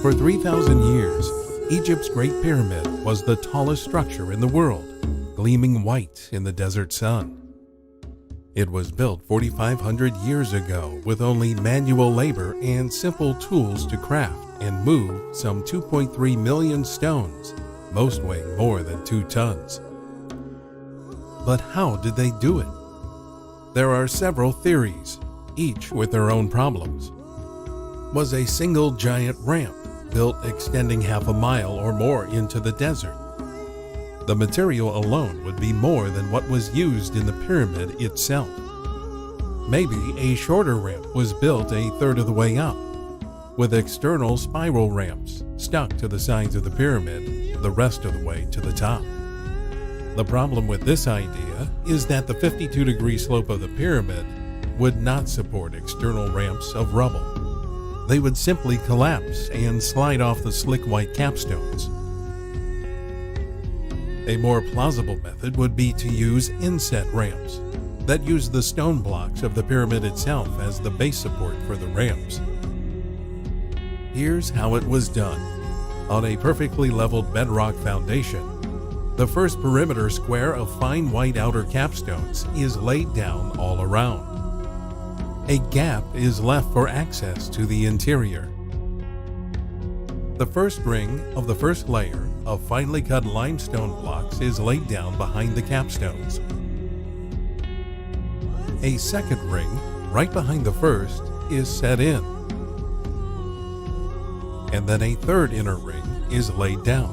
For 3,000 years, Egypt's Great Pyramid was the tallest structure in the world, gleaming white in the desert sun. It was built 4,500 years ago with only manual labor and simple tools to craft and move some 2.3 million stones, most weighing more than 2 tons. But how did they do it? There are several theories, each with their own problems. Was a single giant ramp built extending half a mile or more into the desert? The material alone would be more than what was used in the pyramid itself. Maybe a shorter ramp was built a third of the way up, with external spiral ramps stuck to the sides of the pyramid the rest of the way to the top. The problem with this idea is that the 52-degree slope of the pyramid would not support external ramps of rubble. They would simply collapse and slide off the slick white capstones. A more plausible method would be to use inset ramps that use the stone blocks of the pyramid itself as the base support for the ramps. Here's how it was done. On a perfectly leveled bedrock foundation, the first perimeter square of fine white outer capstones is laid down all around. A gap is left for access to the interior. The first ring of the first layer of finely cut limestone blocks is laid down behind the capstones. A second ring, right behind the first, is set in. And then a third inner ring is laid down.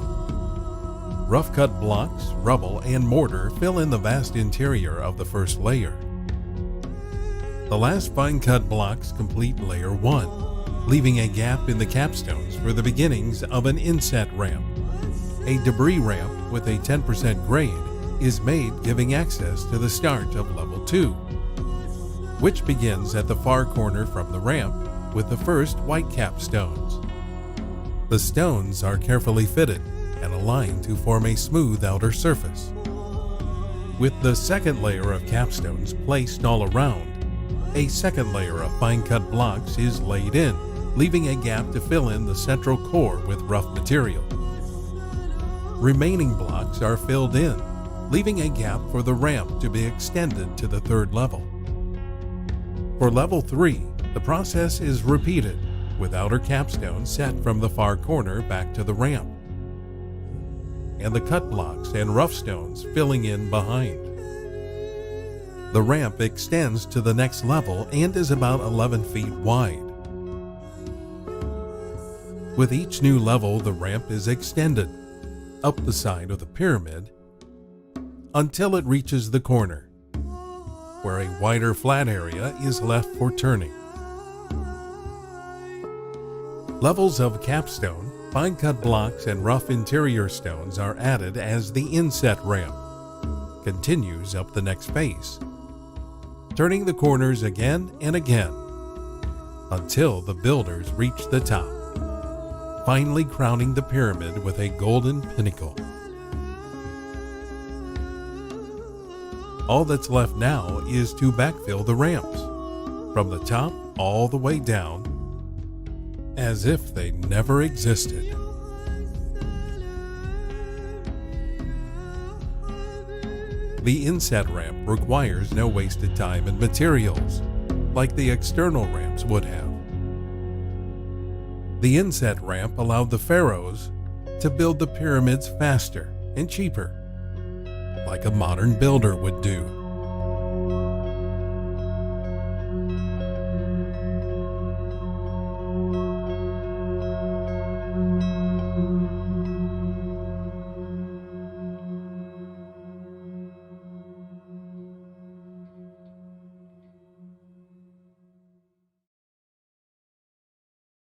Rough-cut blocks, rubble, and mortar fill in the vast interior of the first layer. The last fine-cut blocks complete layer 1, leaving a gap in the capstones for the beginnings of an inset ramp. A debris ramp with a 10% grade is made, giving access to the start of level 2, which begins at the far corner from the ramp with the first white capstones. The stones are carefully fitted and aligned to form a smooth outer surface. With the second layer of capstones placed all around, a second layer of fine-cut blocks is laid in, leaving a gap to fill in the central core with rough material. Remaining blocks are filled in, leaving a gap for the ramp to be extended to the third level. For level 3, the process is repeated, with outer capstones set from the far corner back to the ramp, and the cut blocks and rough stones filling in behind. The ramp extends to the next level and is about 11 feet wide. With each new level, the ramp is extended up the side of the pyramid until it reaches the corner, where a wider flat area is left for turning. Levels of capstone, fine-cut blocks, and rough interior stones are added as the inset ramp continues up the next face, turning the corners again and again until the builders reach the top, finally crowning the pyramid with a golden pinnacle. All that's left now is to backfill the ramps from the top all the way down, as if they never existed. The inset ramp requires no wasted time and materials, like the external ramps would have. The inset ramp allowed the pharaohs to build the pyramids faster and cheaper, like a modern builder would do.